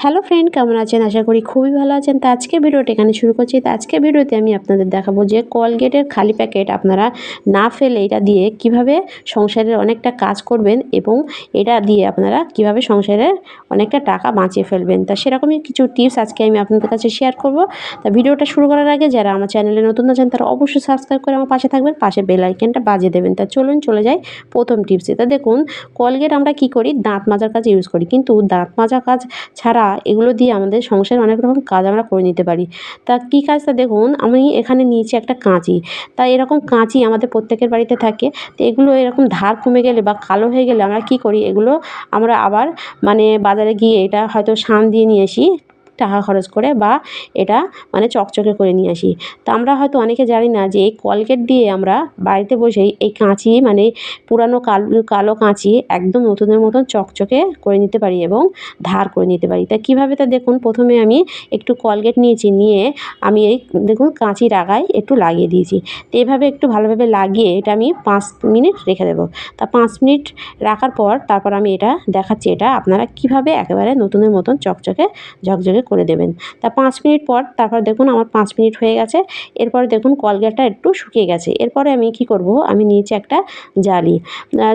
Hello friend, কেমন আছেন? আশা করি খুবই ভালো আছেন। তো আজকে ভিডিওটা এখানে শুরু করছি। তো আজকে ভিডিওতে আমি আপনাদের দেখাবো যে কোলগেটের খালি প্যাকেট আপনারা না ফেলে এটা দিয়ে কিভাবে সংসারের অনেকটা কাজ করবেন এবং এটা দিয়ে আপনারা কিভাবে সংসারের অনেকটা টাকা বাঁচিয়ে ফেলবেন। তা সেরকমই কিছু টিপস আজকে আমি আপনাদের কাছে শেয়ার করব। তা ভিডিওটা শুরু করার আগে যারা আমার চ্যানেলে নতুন আছেন তারা অবশ্যই সাবস্ক্রাইব করে আমার পাশে থাকবেন, পাশে বেল আইকনটা বাজিয়ে দেবেন। তা চলুন চলে যাই প্রথম টিপসে। তা দেখুন, কোলগেট আমরা কি করি? দাঁত মাজার কাজে ইউজ করি, কিন্তু দাঁত মাজা কাজ ছাড়া এগুলো দিয়ে আমাদের সংসারে অনেক রকম কাজ আমরা করে নিতে পারি। তা কী কাজটা দেখুন, আমি এখানে নিয়েছি একটা কাঁচি। তা এরকম কাঁচি আমাদের প্রত্যেকের বাড়িতে থাকে। তো এগুলো এরকম ধার কমে গেলে বা কালো হয়ে গেলে আমরা কী করি, এগুলো আমরা আবার বাজারে গিয়ে এটা হয়তো শান দিয়ে নিয়ে আসি টাকা খরচ করে, বা এটা চকচকে করে নিয়ে আসি। তা আমরা হয়তো অনেকে জানি না যে এই কোলগেট দিয়ে আমরা বাড়িতে বসেই এই কাঁচি পুরানো কালো কাঁচি একদম নতুনের মতন চকচকে করে নিতে পারি এবং ধার করে নিতে পারি। তা কীভাবে? তা দেখুন, প্রথমে আমি একটু কোলগেট নিয়েছি, নিয়ে আমি এই দেখুন কাঁচির আগায় একটু লাগিয়ে দিয়েছি। তো এভাবে একটু ভালোভাবে লাগিয়ে এটা আমি 5 মিনিট রেখে দেবো। তা 5 মিনিট রাখার পর তারপর আমি এটা দেখাচ্ছি এটা আপনারা কীভাবে একেবারে নতুনের মতন চকচকে ঝকঝকে করে দেবেন। তা 5 মিনিট পর তারপর দেখুন আমার 5 মিনিট হয়ে গেছে। এরপর দেখুন কোলগেটটা একটু শুকিয়ে গেছে। এরপরে আমি কী করব, আমি নিয়েছি একটা জালি,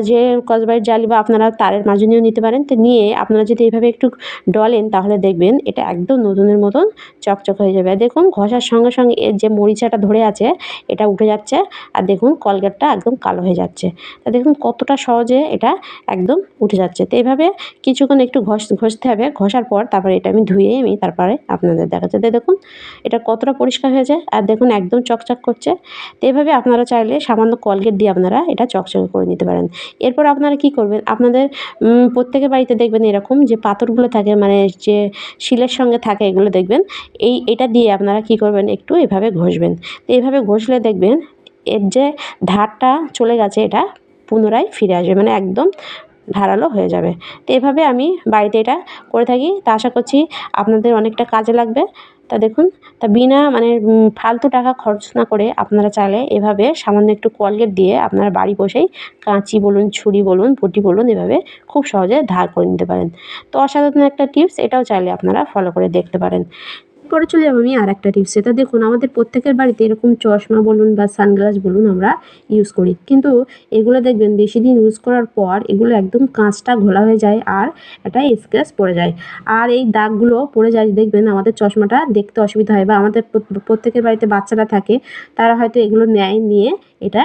যে স্কচব্রাইট জালি বা আপনারা তারের মাজনিও নিতে পারেন। তো নিয়ে আপনারা যদি এভাবে একটু ডলেন তাহলে দেখবেন এটা একদম নতুনের মতন চকচক হয়ে যাবে। আর দেখুন ঘষার সঙ্গে সঙ্গে এর যে মরিচাটা ধরে আছে এটা উঠে যাচ্ছে, আর দেখুন কোলগেটটা একদম কালো হয়ে যাচ্ছে। তা দেখুন কতটা সহজে এটা একদম উঠে যাচ্ছে। তো এইভাবে কিছুক্ষণ একটু ঘষতে হবে। ঘষার পর তারপরে এটা আমি ধুয়ে তারপরে আপনাদের দেখাচ্ছি। তো দেখুন এটা কতটা পরিষ্কার হয়েছে, আর দেখুন একদম চকচক করছে। তো এভাবে আপনারা চাইলে সামান্য কোলগেট দিয়ে আপনারা এটা চকচকে করে নিতে পারেন। এরপর আপনারা কী করবেন, আপনাদের প্রত্যেকের বাড়িতে দেখবেন এরকম যে পাথরগুলো থাকে, যে শিলের সঙ্গে থাকে, এগুলো দেখবেন এটা দিয়ে আপনারা কী করবেন, একটু এভাবে ঘষবেন। তো এইভাবে ঘষলে দেখবেন এর যে ধারটা চলে গেছে এটা পুনরায় ফিরে আসবে, একদম ধারালো হয়ে যাবে। তো এভাবে আমি বাড়িতে এটা করে থাকি। তা আশা করছি আপনাদের অনেকটা কাজে লাগবে। তা দেখুন, তা বিনা ফালতু টাকা খরচ না করে আপনারা চাইলে এভাবে সামান্য একটু কোলগেট দিয়ে আপনারা বাড়ি বসেই কাঁচি বলুন, ছুরি বলুন, বটি বলুন, এভাবে খুব সহজে ধার করে নিতে পারেন। তো অসাধারণ একটা টিপস, এটাও চাইলে আপনারা ফলো করে দেখতে পারেন। পরে চলে যাবো আমি আরেকটা টিপসে। তা দেখুন, আমাদের প্রত্যেকের বাড়িতে এরকম চশমা বলুন বা সানগ্লাস বলুন আমরা ইউজ করি, কিন্তু এগুলো দেখবেন বেশি দিন ইউজ করার পর এগুলো একদম কাঁচটা ঘোলা হয়ে যায় আর একটা স্ক্র্যাচ পড়ে যায়, আর এই দাগগুলো পড়ে যায়। দেখবেন আমাদের চশমাটা দেখতে অসুবিধা হয়, বা আমাদের প্রত্যেকের বাড়িতে বাচ্চারা থাকে, তারা হয়তো এগুলো নিয়ে এটা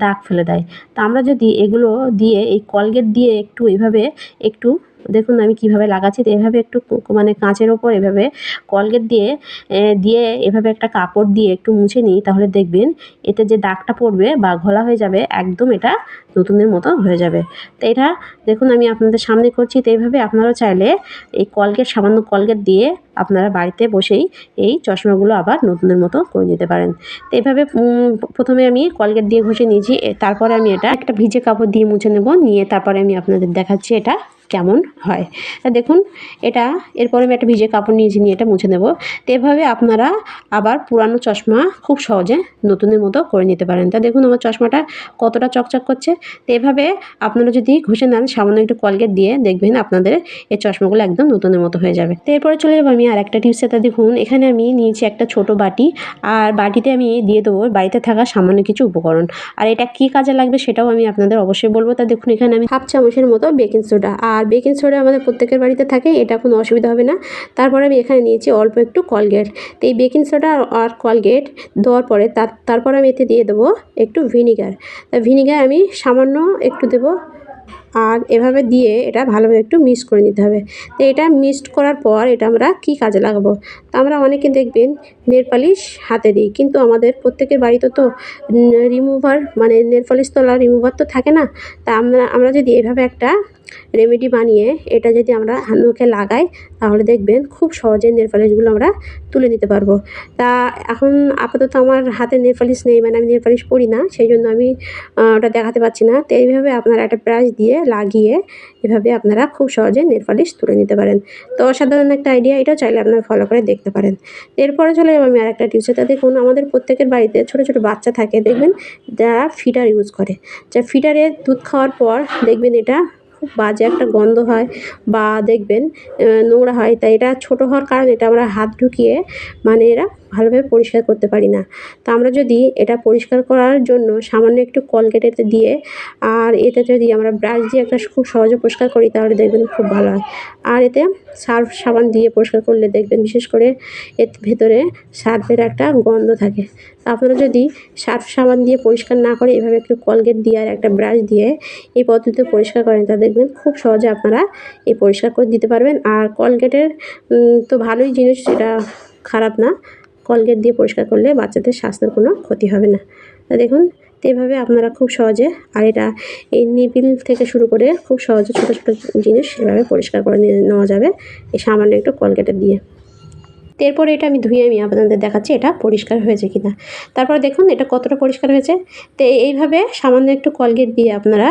দাগ ফেলে দেয়। তো আমরা যদি এগুলো দিয়ে এই কোলগেট দিয়ে একটু এভাবে একটু দেখুন আমি কিভাবে লাগাচ্ছি। তো এভাবে একটু কাঁচের ওপর এভাবে কোলগেট দিয়ে এভাবে একটা কাপড় দিয়ে একটু মুছে নিই, তাহলে দেখবেন এতে যে দাগটা পড়বে বা ঘোলা হয়ে যাবে একদম এটা নতুনের মতো হয়ে যাবে। তো এটা দেখুন আমি আপনাদের সামনে করছি। তো এইভাবে আপনারাও চাইলে এই সামান্য কোলগেট দিয়ে আপনারা বাড়িতে বসেই এই চশমাগুলো আবার নতুনের মতো করে নিতে পারেন। তো এভাবে প্রথমে আমি কোলগেট দিয়ে ঘষে নিয়েছি, তারপরে আমি এটা একটা ভিজে কাপড় দিয়ে মুছে নেব, নিয়ে তারপরে আমি আপনাদের দেখাচ্ছি এটা কেমন হয়। তা দেখুন এরপরে আমি একটা ভিজে কাপড় নিয়ে এটা মুছে নেব। তো এভাবে আপনারা আবার পুরানো চশমা খুব সহজে নতুনের মতো করে নিতে পারেন। তা দেখুন আমার চশমাটা কতটা চকচক করছে। তো এভাবে আপনারা যদি ঘষে নেন সামান্য একটু কোলগেট দিয়ে, দেখবেন আপনাদের এই চশমাগুলো একদম নতুনের মতো হয়ে যাবে। তো এরপরে চলে যাবো আমি আরেকটা টিপসে। তা দেখুন এখানে আমি নিয়েছি একটা ছোট বাটি, আর বাটিতে আমি দিয়ে দেবো বাড়িতে থাকা সামান্য কিছু উপকরণ। আর এটা কী কাজে লাগবে সেটাও আমি আপনাদের অবশ্যই বলবো। তা দেখুন এখানে আমি হাফ চামচের মতো বেকিং সোডা, আর বেকিং সোডা আমাদের প্রত্যেকের বাড়িতে থাকে, এটা কোনো অসুবিধা হবে না। তারপরে আমি এখানে নিয়েছি অল্প একটু কোলগেট। তো এই বেকিং সোডা আর কোলগেট দেওয়ার পরে তারপর আমি এতে দিয়ে দেবো একটু ভিনিগার। ভিনিগার আমি সামান্য একটু দেবো, আর এভাবে দিয়ে এটা ভালোভাবে একটু মিক্স করে নিতে হবে। তো এটা মিক্সড করার পর এটা আমরা কী কাজে লাগাবো, তা আমরা অনেকে দেখবেন নেল পালিশ হাতে দিই, কিন্তু আমাদের প্রত্যেকের বাড়িতে তো রিমুভার নেল পালিশ তোলা রিমুভার তো থাকে না। তা আমরা যদি এভাবে একটা রেমেডি বানিয়ে এটা যদি আমরা মুখে লাগাই, তাহলে দেখবেন খুব সহজে নেল পালিশগুলো আমরা তুলে নিতে পারবো। তা এখন আপাতত আমার হাতে নেল পালিশ নেই, আমি নেল পালিশ পরি না, সেই জন্য আমি ওটা দেখাতে পারছি না। তো এইভাবে আপনারা একটা ব্রাশ দিয়ে লাগিয়ে এভাবে আপনারা খুব সহজে নেল পালিশ তুলে নিতে পারেন। তো অসাধারণ একটা আইডিয়া, এটাও চাইলে আপনারা ফলো করে দেখতে পারেন। এরপরে চলে যাবো আমি আরেকটা টিপসে। তা দেখুন আমাদের প্রত্যেকের বাড়িতে ছোটো ছোটো বাচ্চা থাকে, দেখবেন যারা ফিডার ইউজ করে, যা ফিডারে দুধ খাওয়ার পর দেখবেন এটা খুব বাজে একটা গন্ধ হয় বা দেখবেন নোংরা হয়। তাই এটা ছোট হওয়ার কারণে এটা আমরা হাত ঢুকিয়ে মানে এরা ভালোভাবে পরিষ্কার করতে পারি না। তো আমরা যদি এটা পরিষ্কার করার জন্য সামান্য একটু কোলগেট এতে দিয়ে আর এতে যদি আমরা ব্রাশ দিয়ে একটা খুব সহজে পরিষ্কার করি তাহলে দেখবেন খুব ভালো হয়। আর এতে সার্ফ সাবান দিয়ে পরিষ্কার করলে দেখবেন বিশেষ করে এর ভেতরে সার্ফের একটা গন্ধ থাকে। তা আপনারা যদি সার্ফ সাবান দিয়ে পরিষ্কার না করে এভাবে একটু কোলগেট দিয়ে আর একটা ব্রাশ দিয়ে এই পদ্ধতিতে পরিষ্কার করেন তা দেখবেন খুব সহজে আপনারা এই পরিষ্কার করে দিতে পারবেন। আর কোলগেটের তো ভালোই জিনিস, এটা খারাপ না। কোলগেট দিয়ে পরিষ্কার করলে বাচ্চাদের স্বাস্থ্যের কোনো ক্ষতি হবে না। তা দেখুন, তো এভাবে আপনারা খুব সহজে আর এটা এই নিপিল থেকে শুরু করে খুব সহজে ছোটো ছোটো জিনিস এভাবে পরিষ্কার করে নেওয়া যাবে এই সামান্য একটু কোলগেটের দিয়ে। এরপরে এটা আমি ধুয়ে আপনাদের দেখাচ্ছি এটা পরিষ্কার হয়েছে কিনা। তারপরে দেখুন এটা কতটা পরিষ্কার হয়েছে। তো এইভাবে সামান্য একটু কোলগেট দিয়ে আপনারা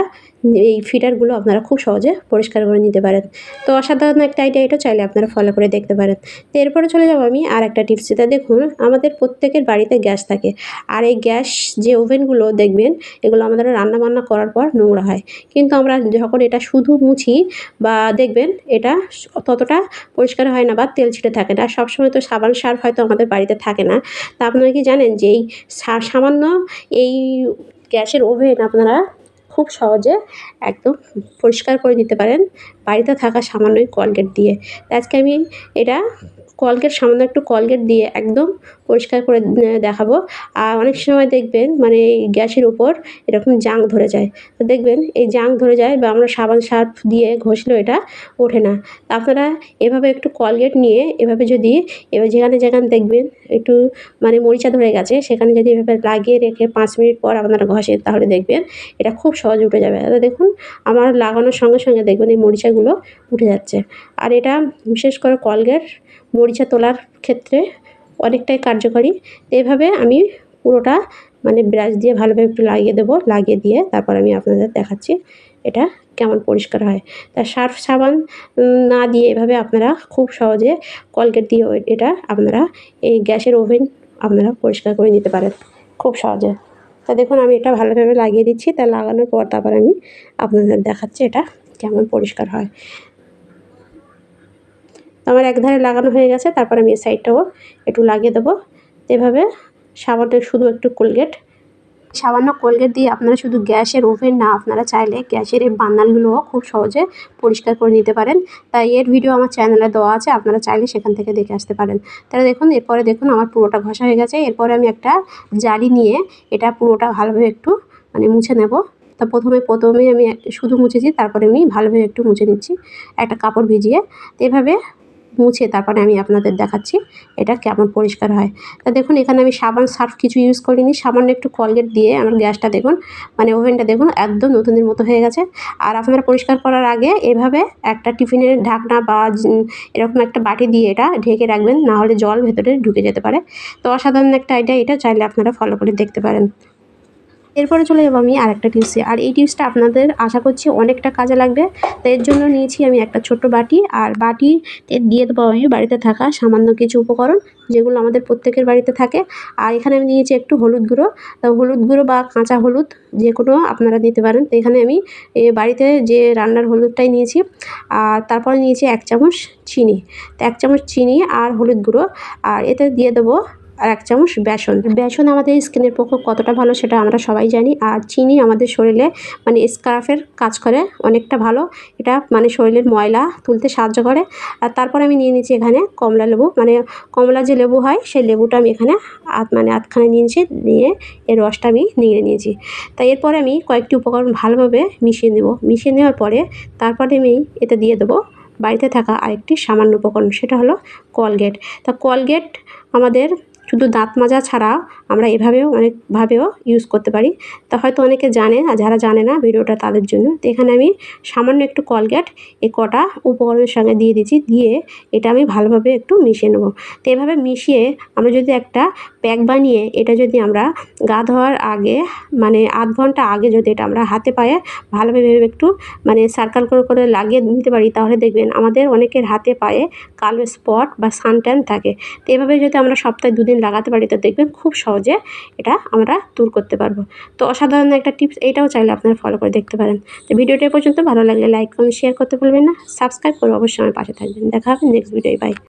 এই ফিডারগুলো আপনারা খুব সহজে পরিষ্কার করে নিতে পারেন। তো অসাধারণ একটা আইডিয়া, এটা চাইলে আপনারা ফলো করে দেখতে পারেন। তো এরপরে চলে যাব আমি আর একটা টিপস, যেটা দেখুন আমাদের প্রত্যেকের বাড়িতে গ্যাস থাকে। আর এই গ্যাস যে ওভেনগুলো দেখবেন এগুলো আমাদের রান্নাবান্না করার পর নোংরা হয়, কিন্তু আমরা যখন এটা শুধু মুছি বা দেখবেন এটা ততটা পরিষ্কার হয় না বা তেল ছিটে থাকে না। সবসময় তো সাবান সার্ফ হয়তো আমাদের বাড়িতে থাকে না। তা আপনারা কি জানেন যে এই সামান্য এই গ্যাসের ওভেন আপনারা খুব সহজে একদম পরিষ্কার করে দিতে পারেন বাড়িতে থাকা সামান্য এই কোলগেট দিয়ে। আজকে আমি এটা কোলগেট সামান্য একটু কোলগেট দিয়ে একদম পরিষ্কার করে দেখাবো। আর অনেক সময় দেখবেন মানে এই গ্যাসের উপর এরকম জাং ধরে যায়। তো দেখবেন এই জাং ধরে যায় বা আমরা সাবান সার্ফ দিয়ে ঘষলেও এটা ওঠে না। তা আপনারা এভাবে একটু কোলগেট নিয়ে এভাবে যদি এবার যেখানে যেখানে দেখবেন একটু মানে মরিচা ধরে গেছে সেখানে যদি এভাবে লাগিয়ে রেখে 5 মিনিট পর আপনারা ঘষেন তাহলে দেখবেন এটা খুব সহজে উঠে যাবে। দেখুন আমার লাগানোর সঙ্গে সঙ্গে দেখবেন এই মরিচাগুলো উঠে যাচ্ছে। আর এটা বিশেষ করে কোলগেট মরিচা তোলার ক্ষেত্রে অনেকটাই কার্যকরী। এভাবে আমি পুরোটা মানে ব্রাশ দিয়ে ভালোভাবে একটু লাগিয়ে দেবো, লাগিয়ে দিয়ে তারপর আমি আপনাদের দেখাচ্ছি এটা কেমন পরিষ্কার হয়। তা সার্ফ সাবান না দিয়ে এভাবে আপনারা খুব সহজে কোলগেট দিয়ে এটা আপনারা এই গ্যাসের ওভেন আপনারা পরিষ্কার করে নিতে পারেন খুব সহজে। তা দেখুন আমি এটা ভালোভাবে লাগিয়ে দিচ্ছি। তা লাগানোর পর তারপর আমি আপনাদের দেখাচ্ছি এটা কেমন পরিষ্কার হয়। তো আমার একধারে লাগানো হয়ে গেছে, তারপর আমি এই সাইডটাও একটু লাগিয়ে দেবো। এভাবে সামান্য শুধু একটু কোলগেট, সামান্য কোলগেট দিয়ে আপনারা শুধু গ্যাসের ওভেন না, আপনারা চাইলে গ্যাসের এই বার্নারগুলোও খুব সহজে পরিষ্কার করে নিতে পারেন। তাই এর ভিডিও আমার চ্যানেলে দেওয়া আছে, আপনারা চাইলে সেখান থেকে দেখে আসতে পারেন। তাহলে দেখুন এরপরে দেখুন আমার পুরোটা ঘষা হয়ে গেছে। এরপরে আমি একটা জালি নিয়ে এটা পুরোটা ভালোভাবে একটু মানে মুছে নেব। তা প্রথমে আমি শুধু মুছেছি, তারপরে আমি ভালোভাবে একটু মুছে নিচ্ছি একটা কাপড় ভিজিয়ে। তো এভাবে মুছে তারপরে আমি আপনাদের দেখাচ্ছি এটা কেমন পরিষ্কার হয়। তা দেখুন এখানে আমি সাবান সার্ফ কিছু ইউজ করিনি, সামান্য একটু কোলগেট দিয়ে আমার গ্যাসটা দেখুন মানে ওভেনটা দেখুন একদম নতুনের মতো হয়ে গেছে। আর আপনারা পরিষ্কার করার আগে এভাবে একটা টিফিনের ঢাকনা বা এরকম একটা বাটি দিয়ে এটা ঢেকে রাখবেন, না হলে জল ভেতরে ঢুকে যেতে পারে। তো অসাধারণ একটা আইডিয়া, এটা চাইলে আপনারা ফলো করে দেখতে পারেন। এরপরে চলে যাবো আমি আরেকটা টিপসে। আর এই টিপসটা আপনাদের আশা করছি অনেকটা কাজে লাগবে। তো এর জন্য নিয়েছি আমি একটা ছোট্ট বাটি, আর বাটিতে দিয়ে দেবো আমি বাড়িতে থাকা সামান্য কিছু উপকরণ যেগুলো আমাদের প্রত্যেকের বাড়িতে থাকে। আর এখানে আমি নিয়েছি একটু হলুদ গুঁড়ো। তো হলুদ গুঁড়ো বা কাঁচা হলুদ যে কোনো আপনারা নিতে পারেন। তো এখানে আমি বাড়িতে যে রান্নার হলুদটাই নিয়েছি। আর তারপরে নিয়েছি 1 চামচ চিনি। তো 1 চামচ চিনি আর হলুদ গুঁড়ো, আর এতে দিয়ে দেবো আর 1 চামচ বেসন। বেসন আমাদের স্কিনের পক্ষে কতটা ভালো সেটা আমরা সবাই জানি। আর চিনি আমাদের শরীরে মানে স্কার্ফের কাজ করে অনেকটা ভালো। এটা মানে শরীরের ময়লা তুলতে সাহায্য করে। আর তারপরে আমি নিয়ে নিচ্ছি এখানে কমলা লেবু, মানে কমলা যে লেবু হয় সেই লেবুটা আমি এখানে আধখানে নিয়েছি, নিয়ে এর রসটা আমি নিংড়ে নিয়েছি। তাই এরপরে আমি কয়েকটি উপকরণ ভালোভাবে মিশিয়ে নেব। মিশিয়ে নেওয়ার পরে তারপরে আমি এতে দিয়ে দেবো বাড়িতে থাকা আরেকটি সামান্য উপকরণ, সেটা হলো কোলগেট। তা কোলগেট আমাদের শুধু দাঁত মাজা ছাড়া আমরা এভাবেও অনেকভাবেও ইউজ করতে পারি। তা হয়তো অনেকে জানে, আর যারা জানে না ভিডিওটা তাদের জন্য। তো এখানে আমি সামান্য একটু কোলগেট এই কটা উপকরণের সঙ্গে দিয়ে দিচ্ছি, দিয়ে এটা আমি ভালোভাবে একটু মিশিয়ে নেব। তো এভাবে মিশিয়ে আমরা যদি একটা প্যাক বানিয়ে এটা যদি আমরা গা ধোয়ার আগে মানে আধ ঘন্টা আগে যদি এটা আমরা হাতে পায়ে ভালোভাবে একটু মানে সার্কেল করে করে লাগিয়ে নিতে পারি, তাহলে দেখবেন আমাদের অনেকের হাতে পায়ে কালো স্পট বা সানট্যান থাকে। তো এভাবে যদি আমরা সপ্তাহে 2 দিন দিন লাগাতে পারি তো দেখবেন খুব সহজে এটা আমরা দূর করতে পারবো। তো অসাধারণ একটা টিপস, এইটাও চাইলে আপনারা ফলো করে দেখতে পারেন। তো ভিডিওটা এ পর্যন্ত, ভালো লাগলে লাইক কমেন্ট শেয়ার করতে ভুলবেন না, সাবস্ক্রাইব করে অবশ্যই আমার পাশে থাকবেন। দেখা হবে নেক্সট ভিডিওয়, বাই।